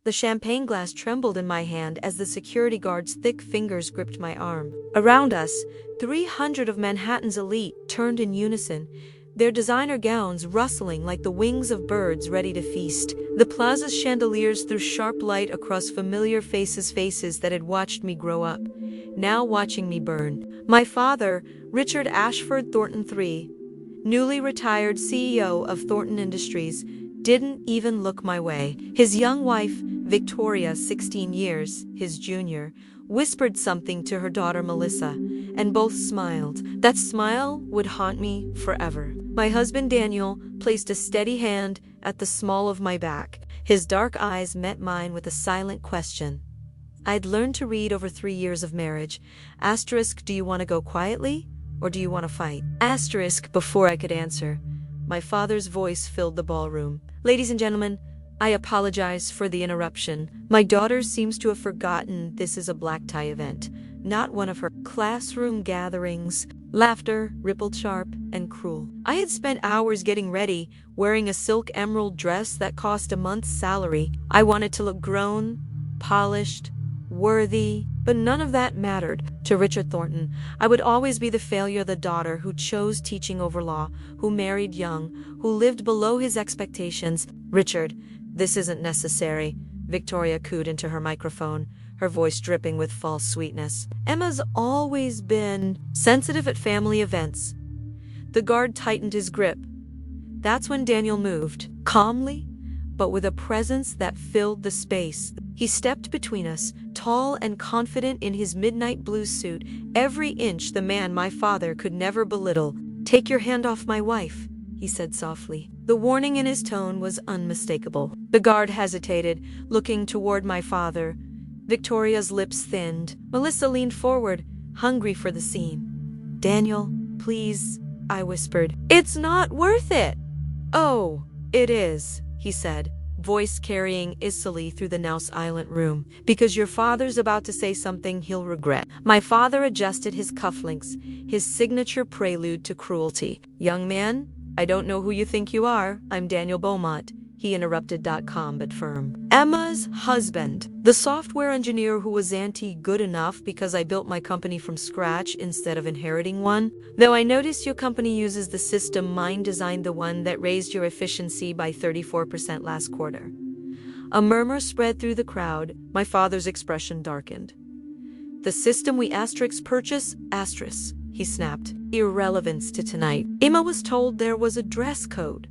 The champagne glass trembled in my hand as the security guard's thick fingers gripped my arm. Around us, 300 of Manhattan's elite turned in unison, their designer gowns rustling like the wings of birds ready to feast. The plaza's chandeliers threw sharp light across familiar faces that had watched me grow up, now watching me burn. My father, Richard Ashford Thornton III, newly retired CEO of Thornton Industries, didn't even look my way. His young wife, Victoria, 16 years, his junior, whispered something to her daughter Melissa, and both smiled. That smile would haunt me forever. My husband Daniel placed a steady hand at the small of my back. His dark eyes met mine with a silent question. I'd learned to read over 3 years of marriage. Asterisk, do you want to go quietly, or do you want to fight? Asterisk, before I could answer, my father's voice filled the ballroom. Ladies and gentlemen, I apologize for the interruption. My daughter seems to have forgotten this is a black tie event, not one of her classroom gatherings. Laughter rippled sharp and cruel. I had spent hours getting ready, wearing a silk emerald dress that cost a month's salary. I wanted to look grown, polished, worthy, but none of that mattered to Richard Thornton. I would always be the failure, the daughter who chose teaching over law, who married young, who lived below his expectations. Richard, this isn't necessary, Victoria cooed into her microphone, her voice dripping with false sweetness. Emma's always been sensitive at family events. The guard tightened his grip. That's when Daniel moved, calmly, but with a presence that filled the space. He stepped between us, tall and confident in his midnight blue suit, every inch the man my father could never belittle. Take your hand off my wife, he said softly. The warning in his tone was unmistakable. The guard hesitated, looking toward my father. Victoria's lips thinned. Melissa leaned forward, hungry for the scene. Daniel, please, I whispered. It's not worth it. Oh, it is, he said, voice carrying icily through the now silent room. Because your father's about to say something he'll regret. My father adjusted his cufflinks, his signature prelude to cruelty. Young man, I don't know who you think you are. I'm Daniel Beaumont, he interrupted, calm but firm. Emma's husband, the software engineer who was anti-good enough because I built my company from scratch instead of inheriting one. Though I noticed your company uses the system mine designed, the one that raised your efficiency by 34% last quarter. A murmur spread through the crowd. My father's expression darkened. The system we purchase, he snapped. Irrelevance to tonight. Emma was told there was a dress code.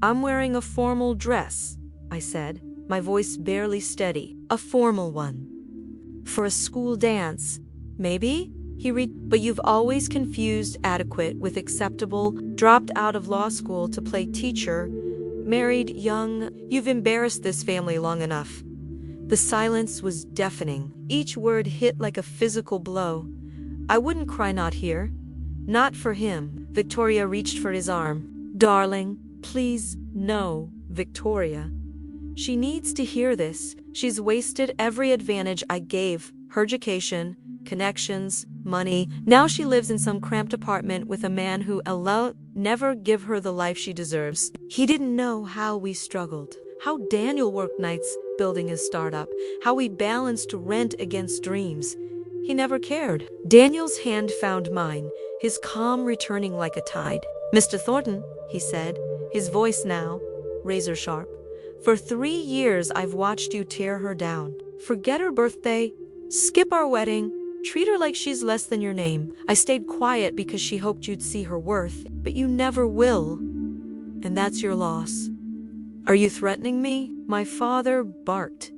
I'm wearing a formal dress, I said, my voice barely steady. A formal one. For a school dance, maybe? But you've always confused adequate with acceptable, dropped out of law school to play teacher, married young. You've embarrassed this family long enough. The silence was deafening. Each word hit like a physical blow. I wouldn't cry, not here. Not for him. Victoria reached for his arm. Darling, please, no, Victoria. She needs to hear this. She's wasted every advantage I gave her: education, connections, money. Now she lives in some cramped apartment with a man who will never give her the life she deserves. He didn't know how we struggled, how Daniel worked nights building his startup, how we balanced rent against dreams. He never cared. Daniel's hand found mine, his calm returning like a tide. Mr. Thornton, he said, his voice now razor sharp. For 3 years I've watched you tear her down. Forget her birthday, skip our wedding, treat her like she's less than your name. I stayed quiet because she hoped you'd see her worth, but you never will. And that's your loss. Are you threatening me? My father barked.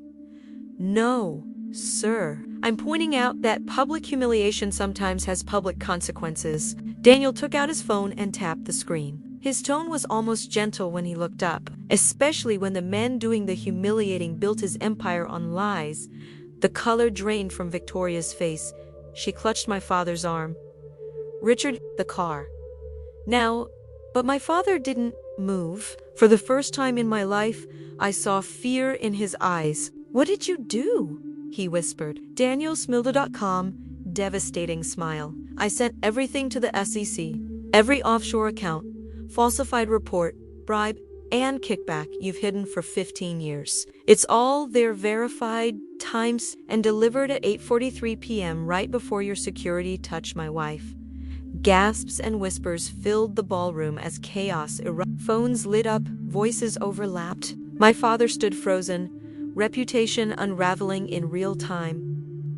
No, sir. I'm pointing out that public humiliation sometimes has public consequences. Daniel took out his phone and tapped the screen. His tone was almost gentle when he looked up, especially when the man doing the humiliating built his empire on lies. The color drained from Victoria's face. She clutched my father's arm. Richard, the car. Now, but my father didn't move. For the first time in my life, I saw fear in his eyes. What did you do? He whispered. DanielSmilda.com, devastating smile. I sent everything to the SEC, every offshore account, falsified report, bribe, and kickback you've hidden for 15 years. It's all there, verified, times, and delivered at 8:43 p.m. right before your security touched my wife. Gasps and whispers filled the ballroom as chaos erupted. Phones lit up, voices overlapped. My father stood frozen, reputation unraveling in real time.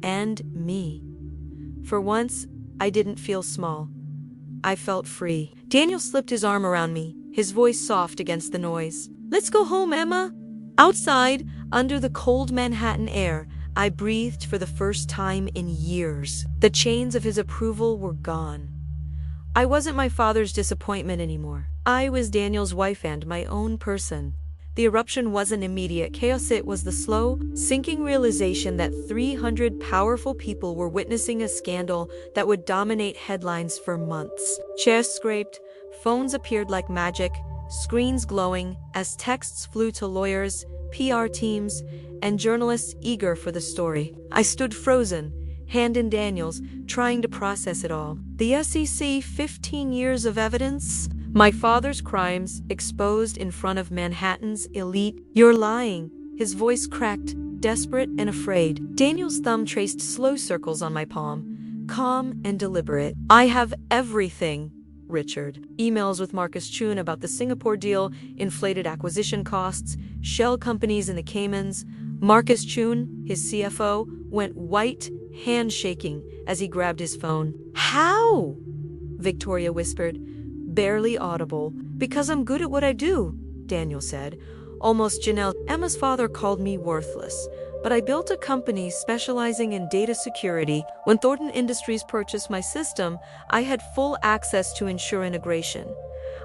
And me. For once, I didn't feel small. I felt free. Daniel slipped his arm around me, his voice soft against the noise. "Let's go home, Emma." Outside, under the cold Manhattan air, I breathed for the first time in years. The chains of his approval were gone. I wasn't my father's disappointment anymore. I was Daniel's wife and my own person. The eruption wasn't immediate chaos, it was the slow, sinking realization that 300 powerful people were witnessing a scandal that would dominate headlines for months. Chairs scraped, phones appeared like magic, screens glowing as texts flew to lawyers, PR teams, and journalists eager for the story. I stood frozen, hand in Daniel's, trying to process it all. The SEC, 15 years of evidence? My father's crimes exposed in front of Manhattan's elite. "You're lying." His voice cracked, desperate and afraid. Daniel's thumb traced slow circles on my palm, calm and deliberate. "I have everything, Richard." Emails with Marcus Chun about the Singapore deal, inflated acquisition costs, shell companies in the Caymans. Marcus Chun, his CFO, went white, hand-shaking as he grabbed his phone. "How?" Victoria whispered, barely audible. "Because I'm good at what I do," Daniel said, almost Janelle. "Emma's father called me worthless, but I built a company specializing in data security. When Thornton Industries purchased my system, I had full access to ensure integration.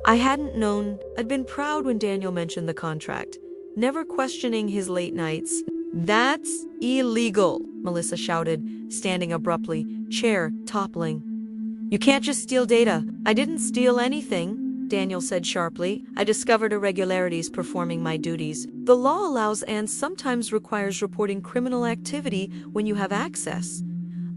I hadn't known. I'd been proud when Daniel mentioned the contract, never questioning his late nights. "That's illegal," Melissa shouted, standing abruptly, chair toppling. "You can't just steal data." "I didn't steal anything," Daniel said sharply. "I discovered irregularities performing my duties. The law allows and sometimes requires reporting criminal activity when you have access."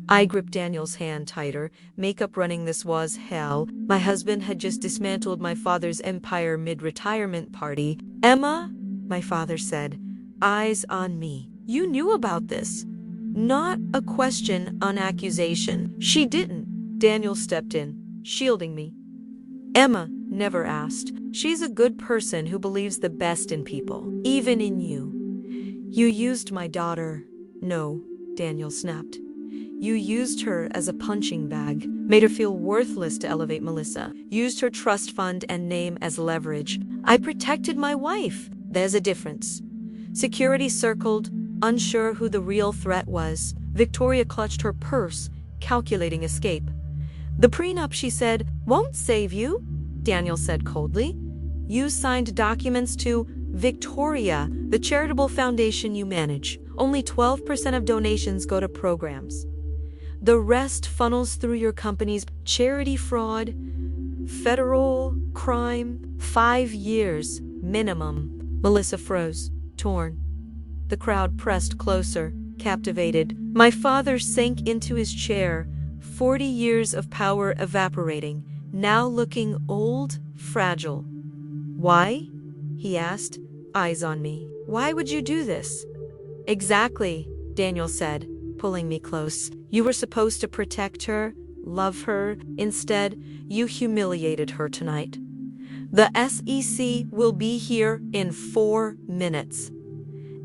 I gripped Daniel's hand tighter. Makeup running, this was hell. My husband had just dismantled my father's empire mid-retirement party. "Emma," my father said, eyes on me, "you knew about this." Not a question, an accusation. "She didn't." Daniel stepped in, shielding me. "Emma never asked. She's a good person who believes the best in people, even in you." "You used my daughter." "No," Daniel snapped. "You used her as a punching bag, made her feel worthless to elevate Melissa, used her trust fund and name as leverage. I protected my wife." "There's a difference." Security circled, unsure who the real threat was. Victoria clutched her purse, calculating escape. "The prenup," she said, "won't save you," Daniel said coldly. "You signed documents to Victoria, the charitable foundation you manage. Only 12% of donations go to programs. The rest funnels through your company's charity fraud, federal crime, 5 years minimum." Melissa froze, torn. The crowd pressed closer, captivated. My father sank into his chair, 40 years of power evaporating, now looking old, fragile. "Why?" he asked, eyes on me. "Why would you do this?" "Exactly," Daniel said, pulling me close. "You were supposed to protect her, love her. Instead, you humiliated her tonight. The SEC will be here in 4 minutes.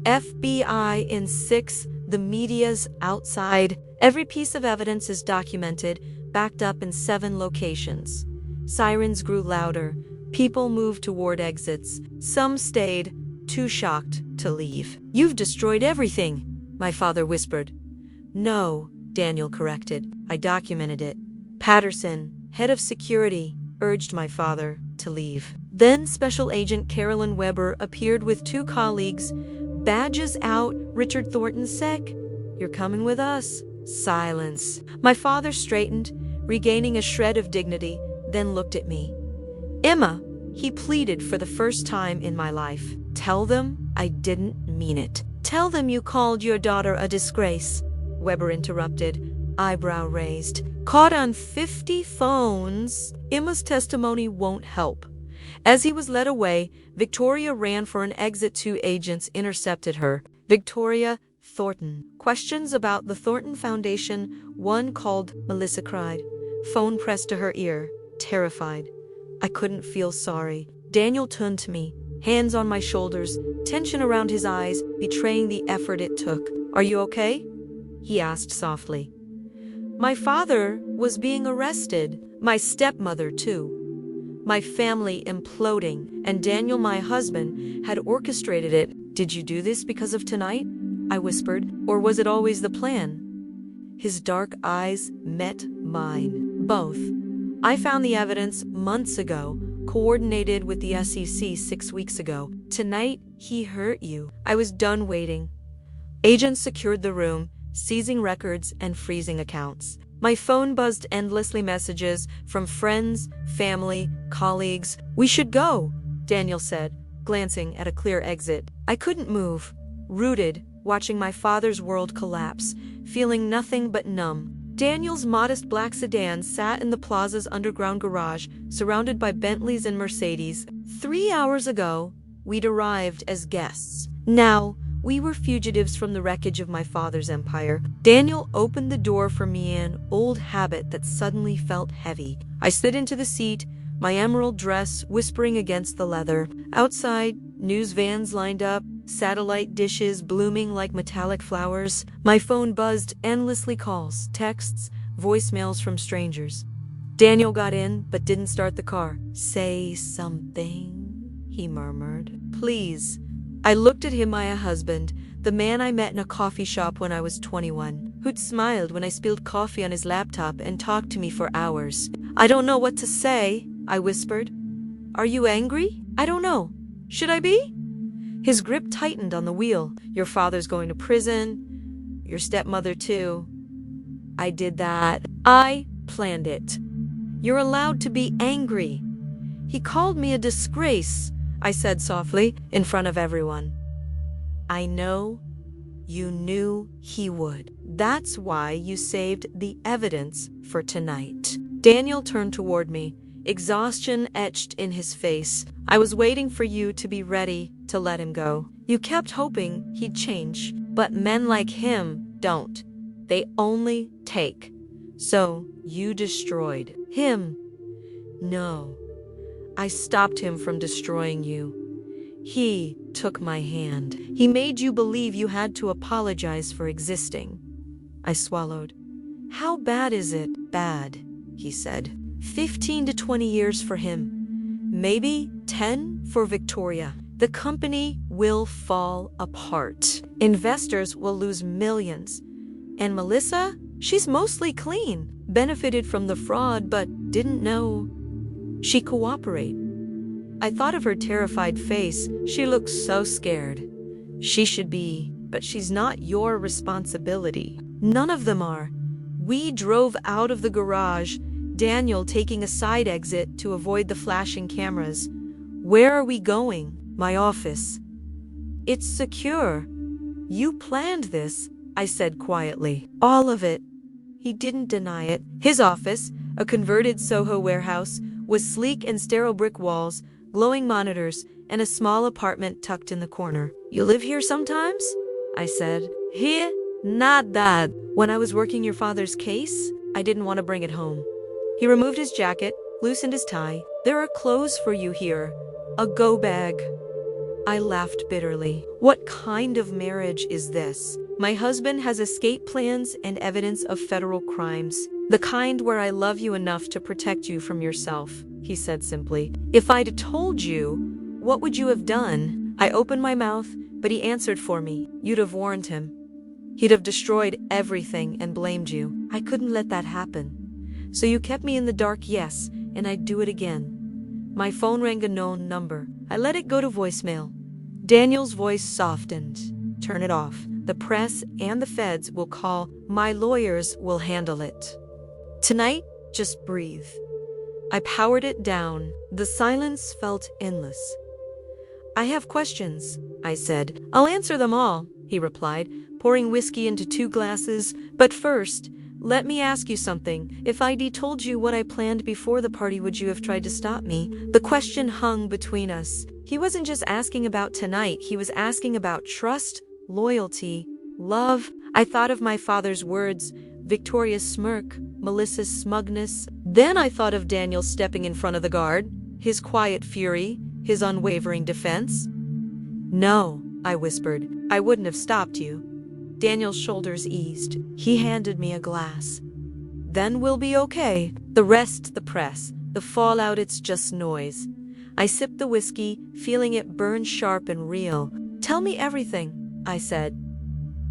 FBI in 6, the media's outside. Every piece of evidence is documented, backed up in 7 locations." Sirens grew louder. People moved toward exits. Some stayed, too shocked to leave. "You've destroyed everything," my father whispered. "No," Daniel corrected. "I documented it." Patterson, head of security, urged my father to leave. Then Special Agent Carolyn Weber appeared with 2 colleagues. Badges out. "Richard Thornton sec. You're coming with us." Silence. My father straightened, regaining a shred of dignity, then looked at me. "Emma," he pleaded for the first time in my life, "tell them I didn't mean it. Tell them you called your daughter a disgrace." Weber interrupted, eyebrow raised. "Caught on 50 phones. Emma's testimony won't help. As he was led away, Victoria ran for an exit. Two agents intercepted her. Victoria Thornton. Questions about the Thornton Foundation. One called. Melissa cried. Phone pressed to her ear, terrified. I couldn't feel sorry. Daniel turned to me, hands on my shoulders, tension around his eyes, betraying the effort it took. Are you okay? He asked softly. My father was being arrested. My stepmother, too. My family imploding, and Daniel, my husband, had orchestrated it. Did you do this because of tonight? I whispered, or was it always the plan? His dark eyes met mine. Both. I found the evidence months ago, coordinated with the SEC 6 weeks ago. Tonight, he hurt you. I was done waiting. Agents secured the room, seizing records and freezing accounts. My phone buzzed endlessly, messages from friends, family, colleagues. We should go, Daniel said, glancing at a clear exit. I couldn't move, rooted, watching my father's world collapse, feeling nothing but numb. Daniel's modest black sedan sat in the plaza's underground garage, surrounded by Bentleys and Mercedes. 3 hours ago, we'd arrived as guests. Now, we were fugitives from the wreckage of my father's empire. Daniel opened the door for me, an old habit that suddenly felt heavy. I slid into the seat, my emerald dress whispering against the leather. Outside, news vans lined up, satellite dishes blooming like metallic flowers. My phone buzzed endlessly, calls, texts, voicemails from strangers. Daniel got in, but didn't start the car. Say something, he murmured. Please. I looked at him, my husband, the man I met in a coffee shop when I was 21, who'd smiled when I spilled coffee on his laptop and talked to me for hours. I don't know what to say, I whispered. Are you angry? I don't know. Should I be? His grip tightened on the wheel. Your father's going to prison. Your stepmother, too. I did that. I planned it. You're allowed to be angry. He called me a disgrace, I said softly, in front of everyone. I know you knew he would. That's why you saved the evidence for tonight. Daniel turned toward me, exhaustion etched in his face. I was waiting for you to be ready to let him go. You kept hoping he'd change, but men like him don't. They only take. So you destroyed him. No. I stopped him from destroying you. He took my hand. He made you believe you had to apologize for existing. I swallowed. How bad is it? Bad, he said. 15 to 20 years for him. Maybe 10 for Victoria. The company will fall apart. Investors will lose millions. And Melissa? She's mostly clean. Benefited from the fraud, but didn't know. She cooperate. I thought of her terrified face. She looked so scared. She should be, but she's not your responsibility. None of them are. We drove out of the garage, Daniel taking a side exit to avoid the flashing cameras. Where are we going? My office. It's secure. You planned this, I said quietly. All of it. He didn't deny it. His office, a converted Soho warehouse, was sleek and sterile, brick walls, glowing monitors, and a small apartment tucked in the corner. You live here sometimes? I said. Here? Not that. When I was working your father's case, I didn't want to bring it home. He removed his jacket, loosened his tie. There are clothes for you here. A go bag. I laughed bitterly. What kind of marriage is this? My husband has escape plans and evidence of federal crimes. The kind where I love you enough to protect you from yourself, he said simply. If I'd told you, what would you have done? I opened my mouth, but he answered for me. You'd have warned him. He'd have destroyed everything and blamed you. I couldn't let that happen. So you kept me in the dark, yes, and I'd do it again. My phone rang a known number. I let it go to voicemail. Daniel's voice softened. Turn it off. The press and the feds will call. My lawyers will handle it. Tonight, just breathe. I powered it down. The silence felt endless. I have questions, I said. I'll answer them all, he replied, pouring whiskey into 2 glasses. But first, Let me ask you something. If I'd told you what I planned before the party, would you have tried to stop me? The question hung between us. He wasn't just asking about tonight, he was asking about trust, loyalty, love. I thought of my father's words, Victoria's smirk, Melissa's smugness. Then I thought of Daniel stepping in front of the guard, his quiet fury, his unwavering defense. No, I whispered, I wouldn't have stopped you. Daniel's shoulders eased. He handed me a glass. Then we'll be okay. The rest, the press. The fallout, it's just noise. I sipped the whiskey, feeling it burn sharp and real. Tell me everything, I said.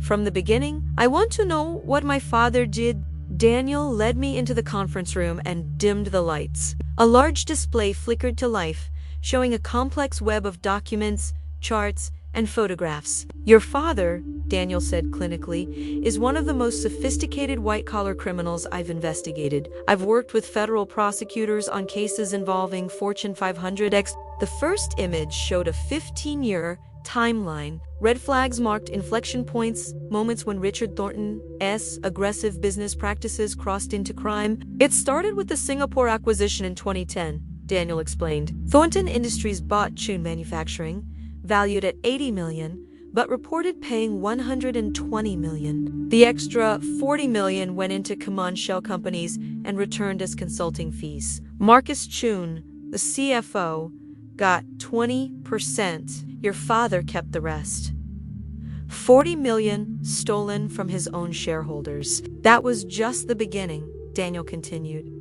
From the beginning, I want to know what my father did. Daniel led me into the conference room and dimmed the lights. A large display flickered to life, showing a complex web of documents, charts, and photographs. Your father, Daniel said clinically, is one of the most sophisticated white-collar criminals I've investigated. I've worked with federal prosecutors on cases involving Fortune 500 ex. The first image showed a 15-year timeline. Red flags marked inflection points, moments when Richard Thornton's aggressive business practices crossed into crime. It started with the Singapore acquisition in 2010, Daniel explained. Thornton Industries bought Chun Manufacturing, valued at $80 million, but reported paying $120 million. The extra $40 million went into Kaman shell companies and returned as consulting fees. Marcus Chun, the CFO, got 20%. Your father kept the rest. $40 million stolen from his own shareholders. That was just the beginning, Daniel continued.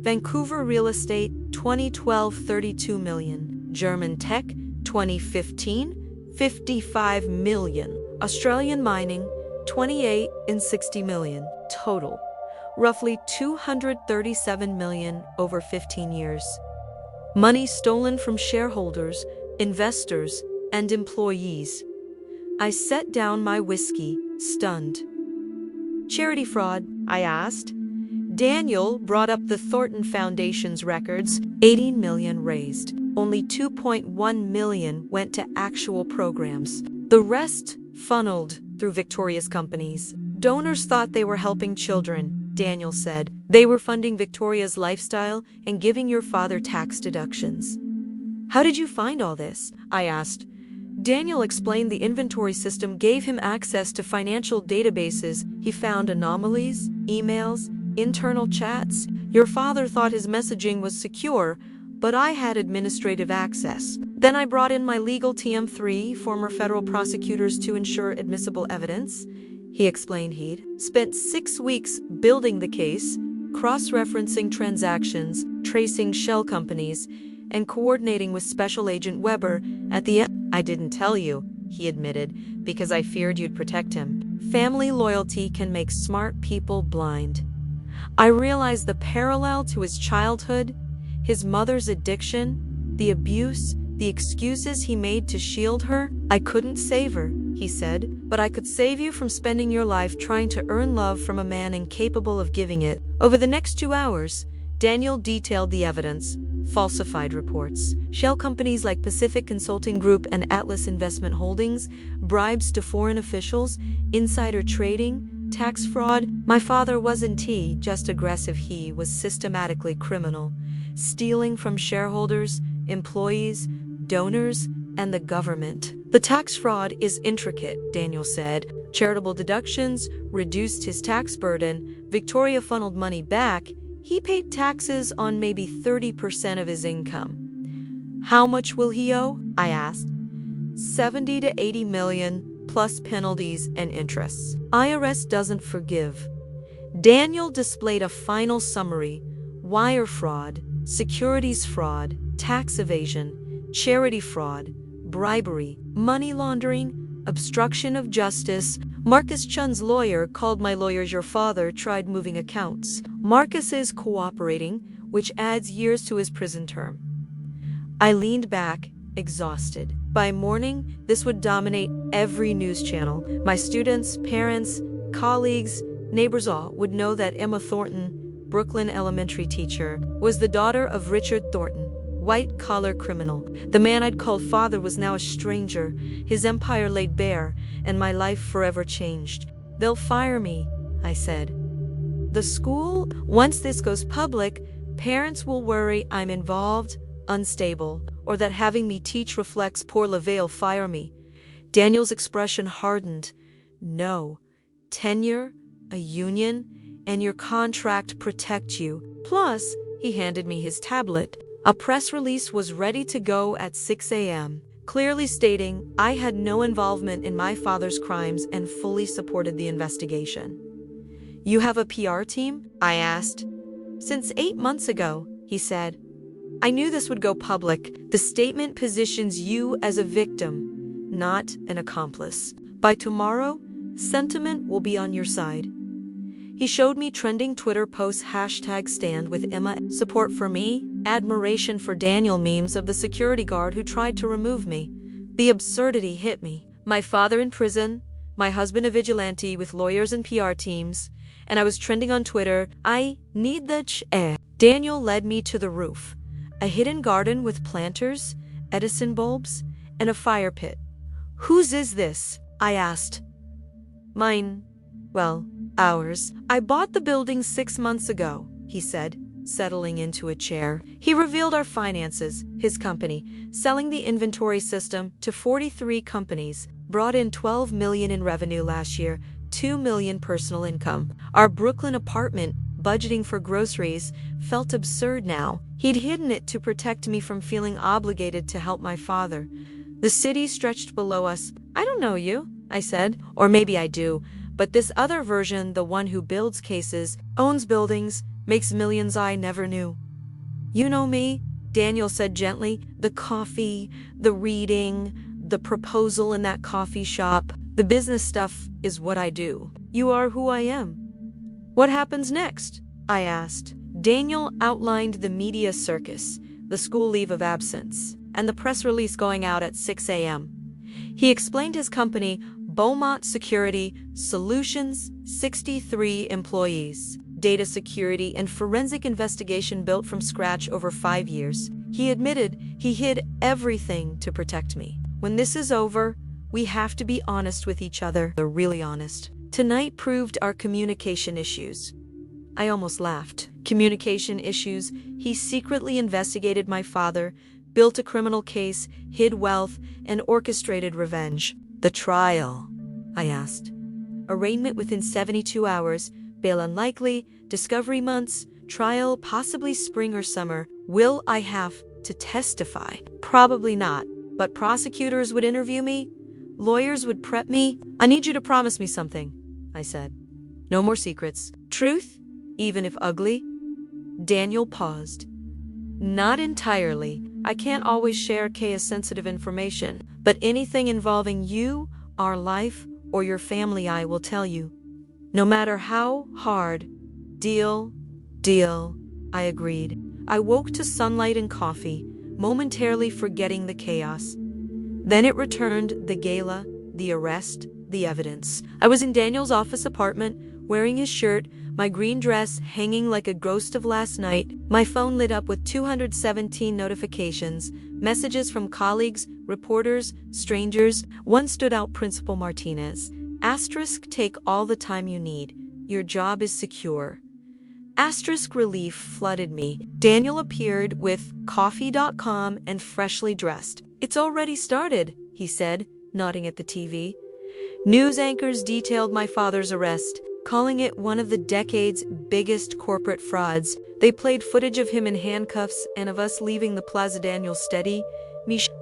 Vancouver real estate, 2012, $32 million. German tech, 2015, $55 million. Australian mining, 28 and $60 million. Total, roughly $237 million over 15 years. Money stolen from shareholders, investors, and employees. I set down my whiskey, stunned. Charity fraud, I asked. Daniel brought up the Thornton Foundation's records, $18 million raised. Only $2.1 million went to actual programs. The rest funneled through Victoria's companies. Donors thought they were helping children, Daniel said. They were funding Victoria's lifestyle and giving your father tax deductions. How did you find all this? I asked. Daniel explained the inventory system gave him access to financial databases. He found anomalies, emails, internal chats. Your father thought his messaging was secure, but I had administrative access. Then I brought in my legal team, 3 former federal prosecutors, to ensure admissible evidence. He explained he'd spent 6 weeks building the case, cross-referencing transactions, tracing shell companies, and coordinating with Special Agent Weber. At the end, I didn't tell you, he admitted, because I feared you'd protect him. Family loyalty can make smart people blind. I realized the parallel to his childhood, his mother's addiction, the abuse, the excuses he made to shield her. I couldn't save her, he said, but I could save you from spending your life trying to earn love from a man incapable of giving it. Over the next 2 hours, Daniel detailed the evidence, falsified reports, shell companies like Pacific Consulting Group and Atlas Investment Holdings, bribes to foreign officials, insider trading, tax fraud. My father wasn't just aggressive, he was systematically criminal, stealing from shareholders, employees, donors, and the government. The tax fraud is intricate, Daniel said. Charitable deductions reduced his tax burden. Victoria funneled money back. He paid taxes on maybe 30% of his income. How much will he owe? I asked. 70 to 80 million, plus penalties and interests. IRS doesn't forgive. Daniel displayed a final summary: wire fraud, securities fraud, tax evasion, charity fraud, bribery, money laundering, obstruction of justice. Marcus Chun's lawyer called my lawyers. Your father tried moving accounts. Marcus is cooperating, which adds years to his prison term. I leaned back, exhausted. By morning, this would dominate every news channel. My students, parents, colleagues, neighbors all would know that Emma Thornton, Brooklyn elementary teacher, was the daughter of Richard Thornton, white-collar criminal. The man I'd called father was now a stranger, his empire laid bare, and my life forever changed. They'll fire me, I said. The school, once this goes public, parents will worry I'm involved, unstable, or that having me teach reflects poor they'll fire me. Daniel's expression hardened. No. Tenure, a union, and your contract protect you. Plus, he handed me his tablet. A press release was ready to go at 6 a.m., clearly stating I had no involvement in my father's crimes and fully supported the investigation. You have a PR team? I asked. Since 8 months ago, he said. I knew this would go public. The statement positions you as a victim, not an accomplice. By tomorrow, sentiment will be on your side. He showed me trending Twitter posts #stand with Emma, support for me, admiration for Daniel memes of the security guard who tried to remove me. The absurdity hit me. My father in prison, my husband a vigilante with lawyers and PR teams, and I was trending on Twitter. I need the air. Daniel led me to the roof, a hidden garden with planters, Edison bulbs, and a fire pit. Whose is this? I asked. Mine. Well, ours. I bought the building 6 months ago, he said, settling into a chair. He revealed our finances, his company, selling the inventory system to 43 companies, brought in $12 million in revenue last year, $2 million personal income. Our Brooklyn apartment, budgeting for groceries, felt absurd now. He'd hidden it to protect me from feeling obligated to help my father. The city stretched below us. I don't know you, I said, or maybe I do. But this other version, the one who builds cases, owns buildings, makes millions I never knew. You know me, Daniel said gently. The coffee, the reading, the proposal in that coffee shop. The business stuff is what I do. You are who I am. What happens next? I asked. Daniel outlined the media circus, the school leave of absence, and the press release going out at 6 a.m. He explained his company, Beaumont Security Solutions, 63 employees, data security and forensic investigation built from scratch over 5 years. He admitted he hid everything to protect me. When this is over, we have to be honest with each other. They're really honest. Tonight proved our communication issues. I almost laughed. Communication issues. He secretly investigated my father, built a criminal case, hid wealth, and orchestrated revenge. The trial, I asked. Arraignment within 72 hours, bail unlikely, discovery months, trial possibly spring or summer. Will I have to testify? Probably not, but prosecutors would interview me, lawyers would prep me. I need you to promise me something, I said. No more secrets. Truth, even if ugly? Daniel paused. Not entirely. I can't always share case-sensitive information, but anything involving you, our life, or your family I will tell you. No matter how hard. Deal, I agreed. I woke to sunlight and coffee, momentarily forgetting the chaos. Then it returned, the gala, the arrest, the evidence. I was in Daniel's office apartment, wearing his shirt, my green dress hanging like a ghost of last night. My phone lit up with 217 notifications, messages from colleagues, reporters, strangers. One stood out, Principal Martinez. Asterisk, take all the time you need. Your job is secure. Asterisk, relief flooded me. Daniel appeared with coffee.com and freshly dressed. It's already started, he said, nodding at the TV. News anchors detailed my father's arrest, calling it one of the decade's biggest corporate frauds. They played footage of him in handcuffs and of us leaving the Plaza. Daniel steady.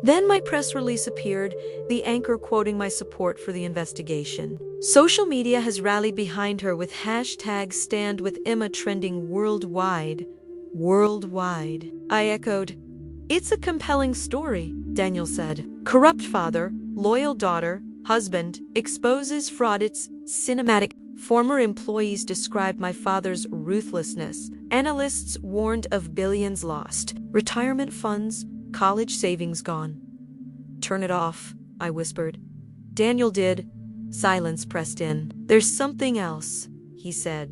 Then my press release appeared, the anchor quoting my support for the investigation. Social media has rallied behind her with #stand with Emma trending worldwide. Worldwide. I echoed. It's a compelling story, Daniel said. Corrupt father, loyal daughter, husband, exposes fraud. It's cinematic. Former employees described my father's ruthlessness. Analysts warned of billions lost. Retirement funds, college savings gone. Turn it off, I whispered. Daniel did. Silence pressed in. There's something else, he said.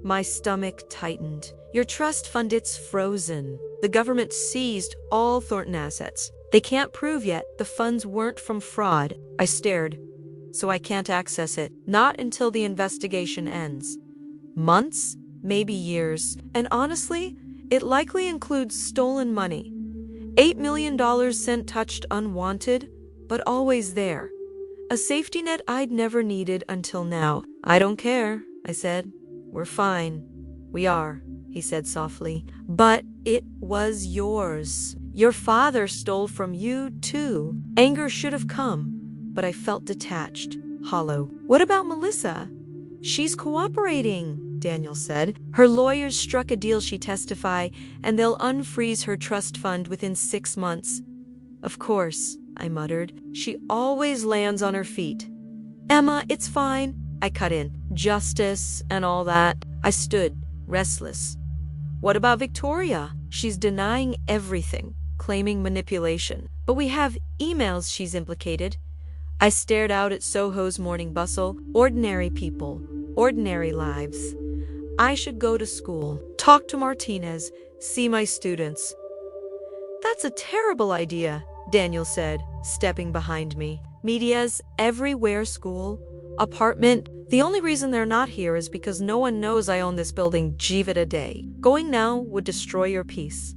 My stomach tightened. Your trust fund, it's frozen. The government seized all Thornton assets. They can't prove yet the funds weren't from fraud. I stared. So I can't access it. Not until the investigation ends. Months? maybe years. And honestly, it likely includes stolen money. $8 million sent touched unwanted, but always there. A safety net I'd never needed until now. I don't care, I said. We're fine. We are, he said softly. But it was yours. Your father stole from you, too. Anger should have come, but I felt detached, hollow. What about Melissa? She's cooperating, Daniel said. Her lawyers struck a deal, she testified, and they'll unfreeze her trust fund within 6 months. Of course, I muttered. She always lands on her feet. Emma, it's fine, I cut in. Justice and all that. I stood, restless. What about Victoria? She's denying everything, claiming manipulation. But we have emails she's implicated. I stared out at Soho's morning bustle. Ordinary people, ordinary lives. I should go to school, talk to Martinez, see my students. That's a terrible idea, Daniel said, stepping behind me. Media's everywhere, school, apartment. The only reason they're not here is because no one knows I own this building. Jivita day. Going now would destroy your peace.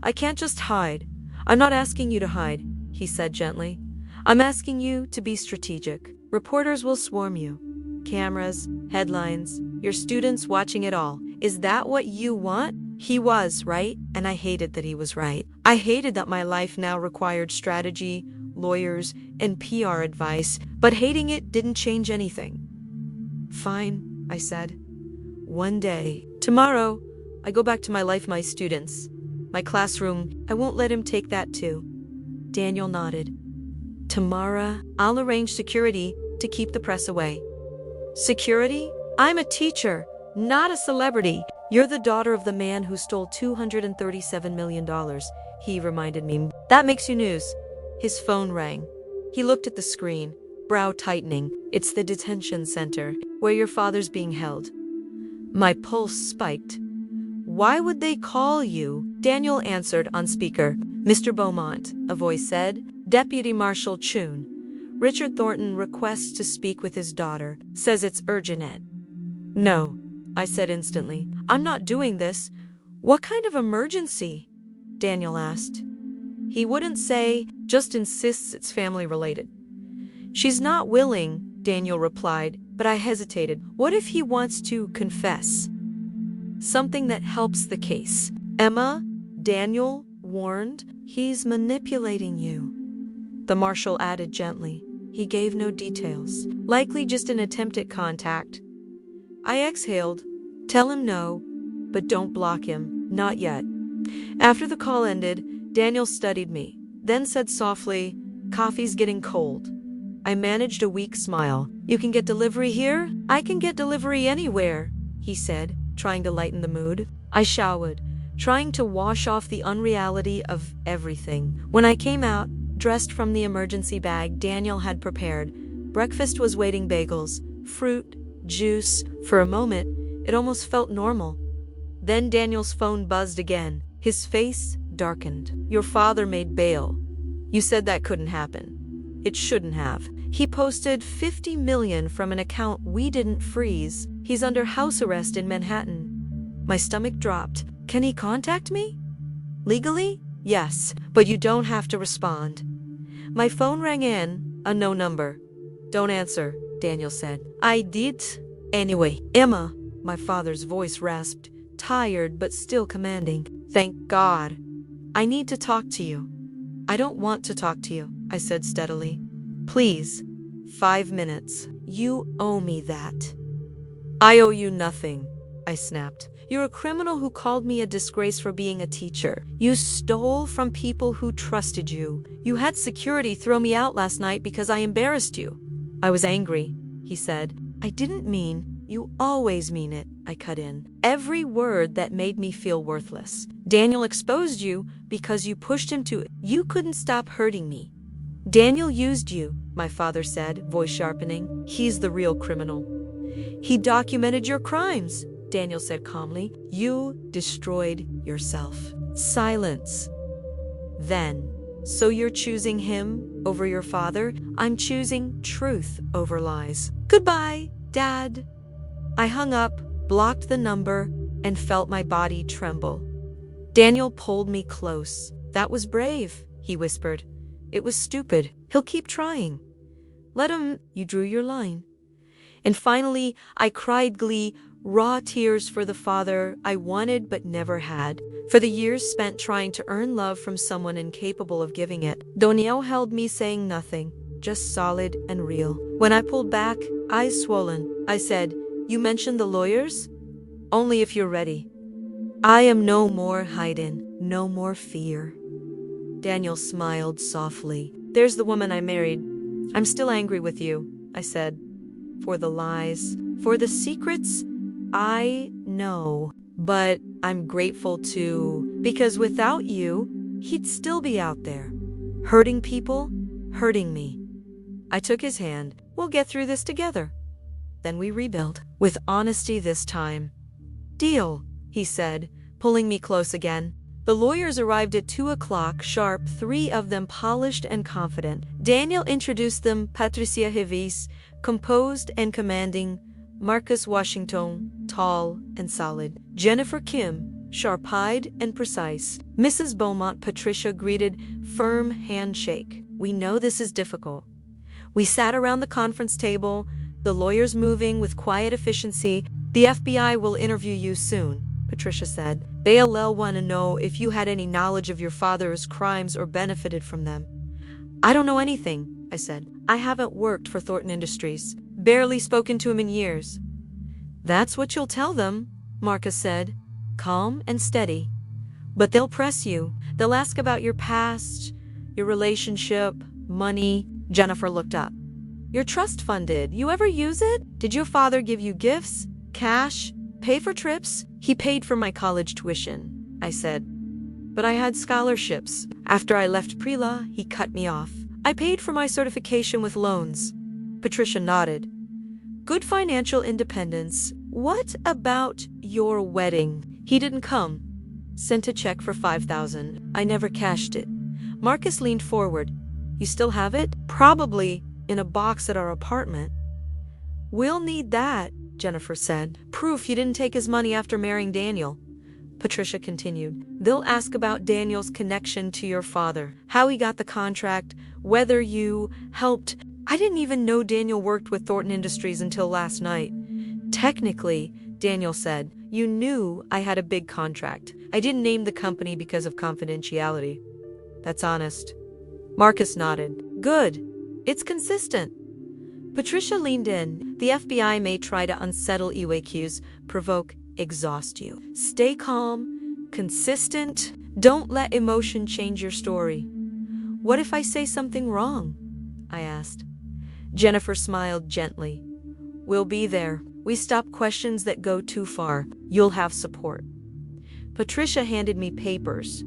I can't just hide. I'm not asking you to hide, he said gently. I'm asking you to be strategic. Reporters will swarm you. Cameras, headlines, your students watching it all. Is that what you want? He was, right? And I hated that he was right. I hated that my life now required strategy, lawyers, and PR advice, but hating it didn't change anything. Fine, I said. One day, tomorrow, I go back to my life, my students, my classroom. I won't let him take that too. Daniel nodded. Tomorrow, I'll arrange security to keep the press away. Security? I'm a teacher, not a celebrity. You're the daughter of the man who stole $237 million, he reminded me. That makes you news. His phone rang. He looked at the screen, brow tightening. It's the detention center, where your father's being held. My pulse spiked. Why would they call you? Daniel answered on speaker. Mr. Beaumont, a voice said. Deputy Marshal Chun. Richard Thornton requests to speak with his daughter. Says it's urgent. No, I said instantly. I'm not doing this. What kind of emergency? Daniel asked. He wouldn't say, just insists it's family related. She's not willing, Daniel replied, but I hesitated. What if he wants to confess? Something that helps the case. Emma, Daniel warned, he's manipulating you. The marshal added gently. He gave no details. Likely just an attempt at contact. I exhaled. Tell him no, but don't block him. Not yet. After the call ended, Daniel studied me, then said softly, Coffee's getting cold. I managed a weak smile. You can get delivery here? I can get delivery anywhere, he said, trying to lighten the mood. I showered, trying to wash off the unreality of everything. When I came out, dressed from the emergency bag Daniel had prepared, breakfast was waiting: bagels, fruit, juice. For a moment, it almost felt normal. Then Daniel's phone buzzed again. His face darkened. Your father made bail. You said that couldn't happen. It shouldn't have. He posted $50 million from an account we didn't freeze. He's under house arrest in Manhattan. My stomach dropped. Can he contact me? Legally? Yes, but you don't have to respond. My phone rang in, a no number. Don't answer, Daniel said. I did. Anyway, Emma, my father's voice rasped, tired but still commanding. Thank God. I need to talk to you. I don't want to talk to you, I said steadily. Please, 5 minutes. You owe me that. I owe you nothing, I snapped. You're a criminal who called me a disgrace for being a teacher. You stole from people who trusted you. You had security throw me out last night because I embarrassed you. I was angry, he said. I didn't mean. You always mean it, I cut in. Every word that made me feel worthless. Daniel exposed you because you pushed him to it. You couldn't stop hurting me. Daniel used you, my father said, voice sharpening. He's the real criminal. He documented your crimes, Daniel said calmly. You destroyed yourself. Silence. Then, so you're choosing him over your father? I'm choosing truth over lies. Goodbye, Dad. I hung up, blocked the number, and felt my body tremble. Daniel pulled me close. "That was brave," he whispered. "It was stupid. He'll keep trying. Let him. You drew your line." And finally, I cried glee, raw tears for the father I wanted but never had, for the years spent trying to earn love from someone incapable of giving it. Daniel held me, saying nothing, just solid and real. When I pulled back, eyes swollen, I said, "You mentioned the lawyers? Only if you're ready. I am no more hiding, no more fear." Daniel smiled softly. "There's the woman I married. I'm still angry with you," I said. "For the lies, for the secrets, I know. But I'm grateful too, because without you, he'd still be out there, hurting people, hurting me." I took his hand. "We'll get through this together." Then we rebuilt, with honesty this time. "Deal," he said, pulling me close again. The lawyers arrived at 2 o'clock sharp, 3 of them polished and confident. Daniel introduced them: Patricia Hevis, composed and commanding; Marcus Washington, tall and solid; Jennifer Kim, sharp-eyed and precise. Mrs. Beaumont Patricia greeted, firm handshake. "We know this is difficult." We sat around the conference table, the lawyers moving with quiet efficiency. "The FBI will interview you soon," Patricia said. "They'll want to know if you had any knowledge of your father's crimes or benefited from them." "I don't know anything," I said. "I haven't worked for Thornton Industries. Barely spoken to him in years." "That's what you'll tell them," Marcus said, calm and steady. "But they'll press you. They'll ask about your past, your relationship, money." Jennifer looked up. "You're trust funded. You ever use it? Did your father give you gifts, cash, pay for trips?" "He paid for my college tuition," I said. "But I had scholarships. After I left Prila, he cut me off. I paid for my certification with loans." Patricia nodded. "Good financial independence. What about your wedding?" "He didn't come. Sent a check for $5,000. I never cashed it." Marcus leaned forward. "You still have it?" "Probably in a box at our apartment." "We'll need that," Jennifer said. "Proof you didn't take his money after marrying Daniel." Patricia continued. "They'll ask about Daniel's connection to your father, how he got the contract, whether you helped." "I didn't even know Daniel worked with Thornton Industries until last night." "Technically," Daniel said, "you knew I had a big contract. I didn't name the company because of confidentiality." "That's honest." Marcus nodded. "Good. It's consistent." Patricia leaned in. "The FBI may try to unsettle EAQs, provoke, exhaust you. Stay calm, consistent. Don't let emotion change your story." "What if I say something wrong?" I asked. Jennifer smiled gently. "We'll be there. We stop questions that go too far. You'll have support." Patricia handed me papers.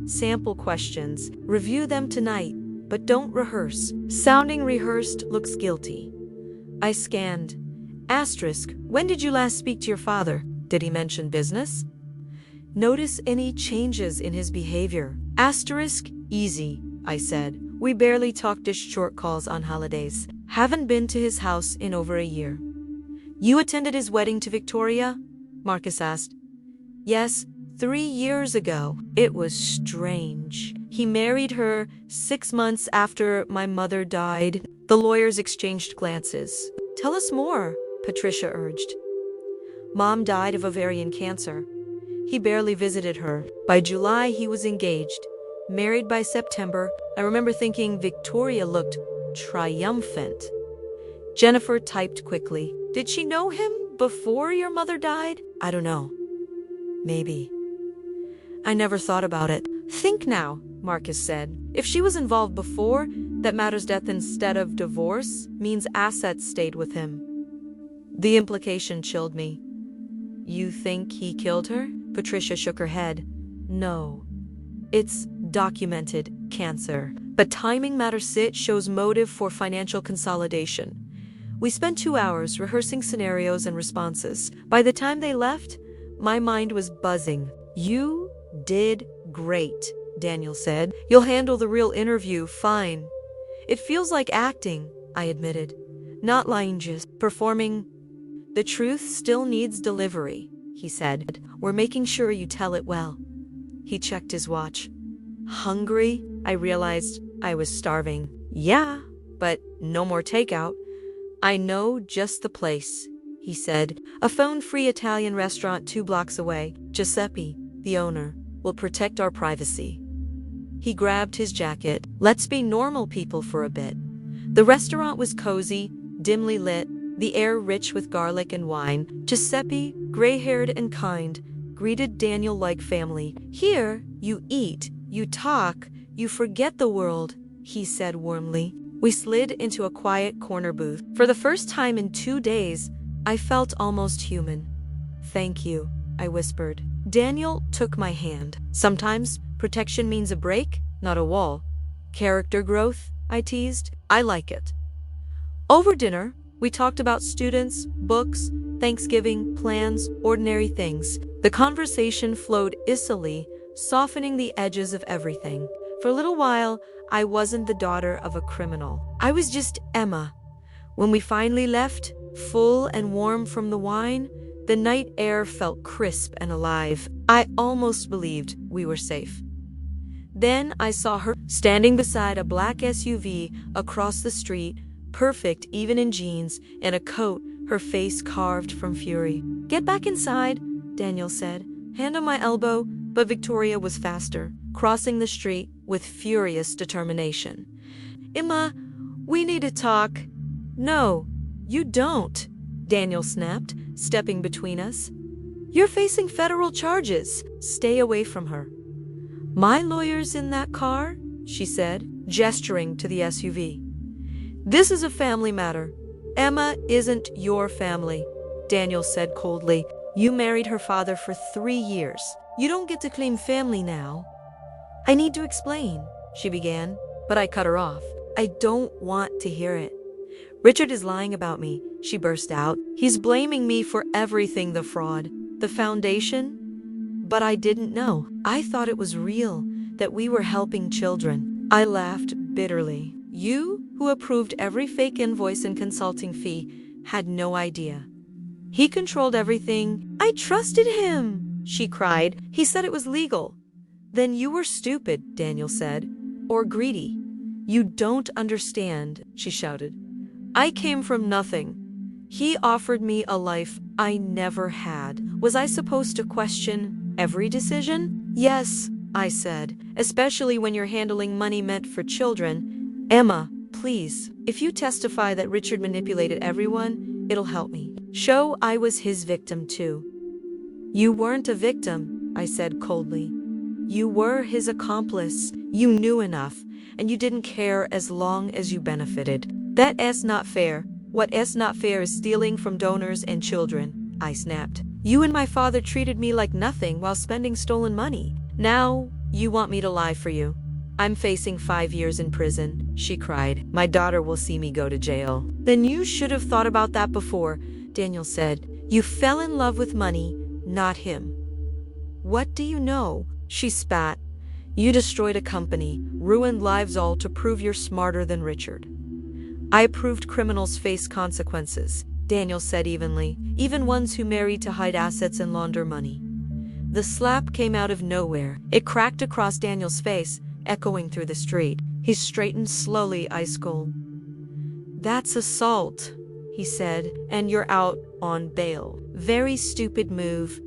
"Sample questions. Review them tonight, but don't rehearse. Sounding rehearsed looks guilty." I scanned. Asterisk. "When did you last speak to your father? Did he mention business? Notice any changes in his behavior?" Asterisk. "Easy," I said. "We barely talk, dish short calls on holidays. Haven't been to his house in over a year." "You attended his wedding to Victoria?" Marcus asked. "Yes, 3 years ago. It was strange. He married her 6 months after my mother died." The lawyers exchanged glances. "Tell us more," Patricia urged. "Mom died of ovarian cancer. He barely visited her. By July, he was engaged. Married by September. I remember thinking Victoria looked triumphant." Jennifer typed quickly. "Did she know him before your mother died?" "I don't know. Maybe." I never thought about it. "Think now," Marcus said. "If she was involved before, that matters. Death instead of divorce means assets stayed with him." The implication chilled me. "You think he killed her?" Patricia shook her head. "No. It's documented cancer. But timing matters. It shows motive for financial consolidation." We spent 2 hours rehearsing scenarios and responses. By the time they left, my mind was buzzing. "You did great," Daniel said. "You'll handle the real interview fine." "It feels like acting," I admitted. "Not lying, just performing." "The truth still needs delivery," he said. We're making sure you tell it well. He checked his watch. Hungry? I realized I was starving. Yeah, but no more takeout. I know just the place, he said. A phone-free Italian restaurant 2 blocks away. Giuseppe, the owner, will protect our privacy. He grabbed his jacket. Let's be normal people for a bit. The restaurant was cozy, dimly lit, the air rich with garlic and wine. Giuseppe, gray-haired and kind, greeted Daniel like family. Here, you eat, you talk, you forget the world, he said warmly. We slid into a quiet corner booth. For the first time in 2 days, I felt almost human. Thank you, I whispered. Daniel took my hand. Sometimes protection means a break, not a wall. Character growth, I teased. I like it. Over dinner, we talked about students, books, Thanksgiving, plans, ordinary things. The conversation flowed easily, softening the edges of everything. For a little while, I wasn't the daughter of a criminal. I was just Emma. When we finally left, full and warm from the wine, the night air felt crisp and alive. I almost believed we were safe. Then I saw her standing beside a black SUV across the street, perfect even in jeans and a coat, her face carved from fury. Get back inside, Daniel said, hand on my elbow, but Victoria was faster, crossing the street with furious determination. Emma, we need to talk. No, you don't, Daniel snapped, stepping between us. You're facing federal charges. Stay away from her. My lawyer's in that car, she said, gesturing to the SUV. This is a family matter. Emma isn't your family, Daniel said coldly. You married her father for 3 years. You don't get to claim family now. I need to explain, she began, but I cut her off. I don't want to hear it. Richard is lying about me, she burst out. He's blaming me for everything, the fraud, the foundation. But I didn't know. I thought it was real, that we were helping children. I laughed bitterly. You, who approved every fake invoice and consulting fee, had no idea. He controlled everything. I trusted him, she cried. He said it was legal. Then you were stupid, Daniel said, or greedy. You don't understand, she shouted. I came from nothing. He offered me a life I never had. Was I supposed to question every decision? Yes, I said, especially when you're handling money meant for children. Emma, please, if you testify that Richard manipulated everyone, it'll help me. Show I was his victim too. You weren't a victim, I said coldly. You were his accomplice. You knew enough, and you didn't care as long as you benefited. That's not fair. What's not fair is stealing from donors and children, I snapped. You and my father treated me like nothing while spending stolen money. Now, you want me to lie for you. I'm facing 5 years in prison, she cried. My daughter will see me go to jail. Then you should have thought about that before, Daniel said. You fell in love with money, not him. What do you know? She spat. You destroyed a company, ruined lives all to prove you're smarter than Richard. I proved criminals face consequences, Daniel said evenly, even ones who married to hide assets and launder money. The slap came out of nowhere. It cracked across Daniel's face, echoing through the street. He straightened slowly, ice cold. That's assault, he said, and you're out on bail. Very stupid move.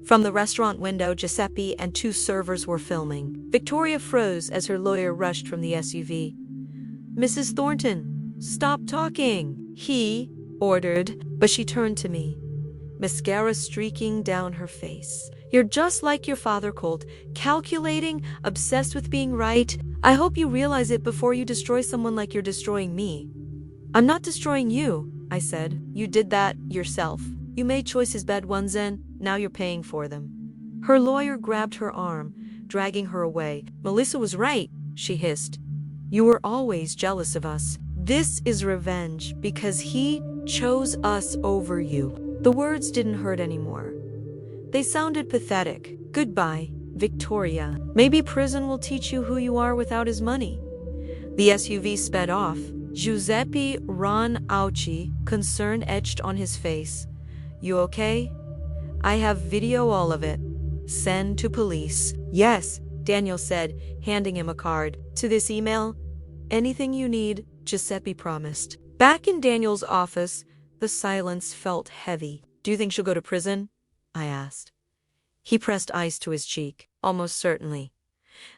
From the restaurant window, Giuseppe and 2 servers were filming. Victoria froze as her lawyer rushed from the SUV. Mrs. Thornton, stop talking, he ordered, but she turned to me, mascara streaking down her face. You're just like your father, cold, calculating, obsessed with being right. I hope you realize it before you destroy someone like you're destroying me. I'm not destroying you, I said. You did that yourself. You made choices bad ones and now you're paying for them. Her lawyer grabbed her arm, dragging her away. Melissa was right, she hissed. You were always jealous of us. This is revenge because he chose us over you. The words didn't hurt anymore. They sounded pathetic. Goodbye, Victoria. Maybe prison will teach you who you are without his money. The SUV sped off. Giuseppe ran ouchie, concern etched on his face. You okay? I have video all of it. Send to police. Yes, Daniel said, handing him a card. To this email? Anything you need, Giuseppe promised. Back in Daniel's office, the silence felt heavy. Do you think she'll go to prison? I asked. He pressed ice to his cheek. Almost certainly.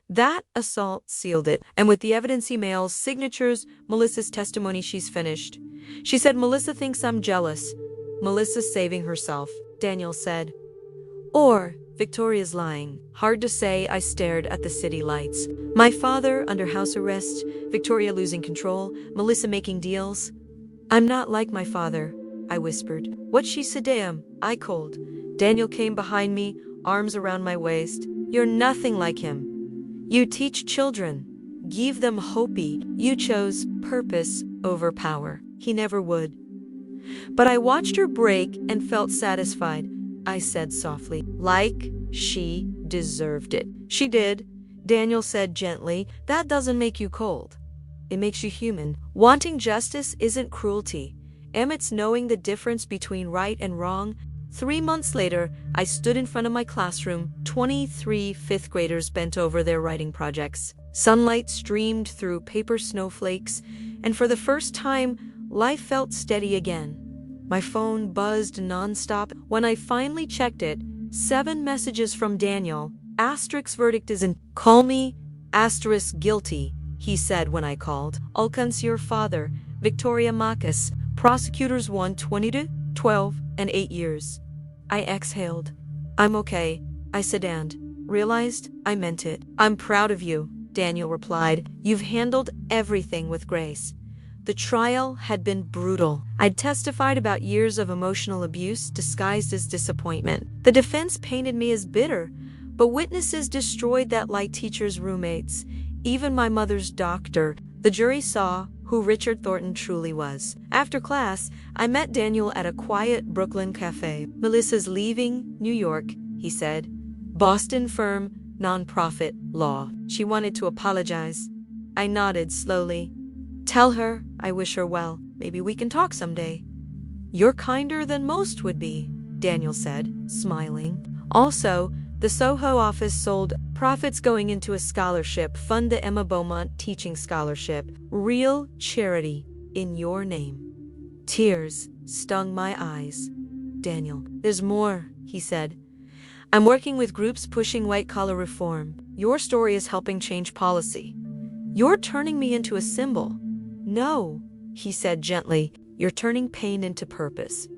That assault sealed it, and with the evidence emails, signatures, Melissa's testimony, she's finished. She said Melissa thinks I'm jealous. Melissa's saving herself, Daniel said. Or Victoria's lying. Hard to say. I stared at the city lights. My father under house arrest, Victoria losing control, Melissa making deals. I'm not like my father, I whispered. What she said, I called. Daniel came behind me, arms around my waist. You're nothing like him. You teach children. Give them hopey. You chose purpose over power. He never would. But I watched her break and felt satisfied. I said softly, like she deserved it. She did, Daniel said gently. That doesn't make you cold. It makes you human. Wanting justice isn't cruelty. It's knowing the difference between right and wrong. 3 months later, I stood in front of my classroom, 23 fifth graders bent over their writing projects. Sunlight streamed through paper snowflakes, and for the first time, life felt steady again. My phone buzzed nonstop. When I finally checked it, 7 messages from Daniel. Asterisk verdict isn't. Call me, asterisk guilty, he said when I called. Alcan's your father, Victoria Marcus. Prosecutors want 20 to 12 and 8 years. I exhaled. I'm okay, I said and realized I meant it. I'm proud of you, Daniel replied. You've handled everything with grace. The trial had been brutal. I'd testified about years of emotional abuse disguised as disappointment. The defense painted me as bitter, but witnesses destroyed that like teachers' roommates, even my mother's doctor. The jury saw who Richard Thornton truly was. After class, I met Daniel at a quiet Brooklyn cafe. Melissa's leaving New York, he said. Boston firm, nonprofit, law. She wanted to apologize. I nodded slowly. Tell her I wish her well. Maybe we can talk someday. You're kinder than most would be, Daniel said, smiling. Also, the Soho office sold profits going into a scholarship fund, the Emma Beaumont Teaching Scholarship. Real charity in your name. Tears stung my eyes. Daniel, there's more, he said. I'm working with groups pushing white-collar reform. Your story is helping change policy. You're turning me into a symbol. No, he said gently, you're turning pain into purpose.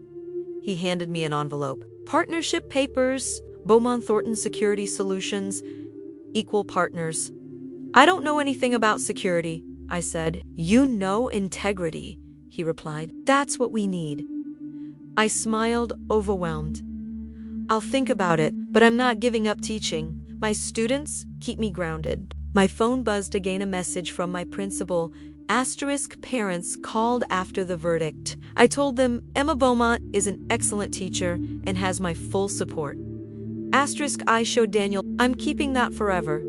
He handed me an envelope. Partnership papers, Beaumont Thornton Security Solutions, equal partners. I don't know anything about security, I said. You know integrity, he replied. That's what we need. I smiled, overwhelmed. I'll think about it, but I'm not giving up teaching. My students keep me grounded. My phone buzzed again, a message from my principal. Asterisk parents called after the verdict. I told them Emma Beaumont is an excellent teacher and has my full support. Asterisk I showed Daniel. I'm keeping that forever.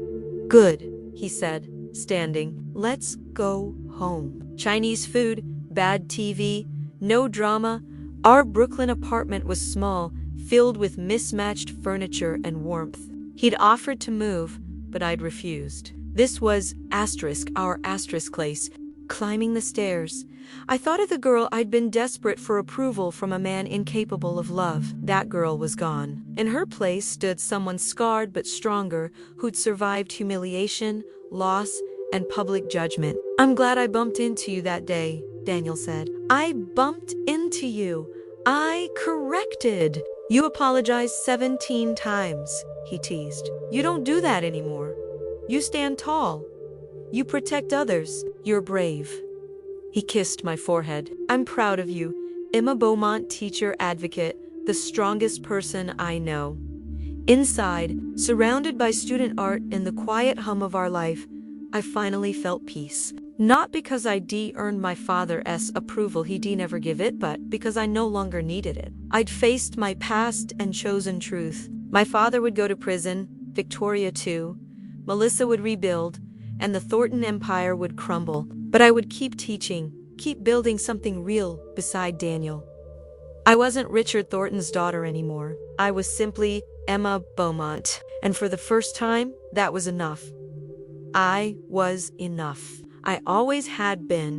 Good, he said, standing. Let's go home. Chinese food, bad TV, no drama. Our Brooklyn apartment was small, filled with mismatched furniture and warmth. He'd offered to move, but I'd refused. This was our asterisk place. Climbing the stairs, I thought of the girl I'd been desperate for approval from a man incapable of love. That girl was gone. In her place stood someone scarred but stronger, who'd survived humiliation, loss, and public judgment. I'm glad I bumped into you that day, Daniel said. I bumped into you. I corrected. You apologized 17 times, he teased. You don't do that anymore. You stand tall. You protect others. You're brave. He kissed my forehead. I'm proud of you. Emma Beaumont, teacher advocate, the strongest person I know. Inside, surrounded by student art and the quiet hum of our life, I finally felt peace. Not because I earned my father's approval, he never give it, but because I no longer needed it. I'd faced my past and chosen truth. My father would go to prison, Victoria too. Melissa would rebuild, and the Thornton Empire would crumble. But I would keep teaching, keep building something real beside Daniel. I wasn't Richard Thornton's daughter anymore. I was simply Emma Beaumont. And for the first time, that was enough. I was enough. I always had been.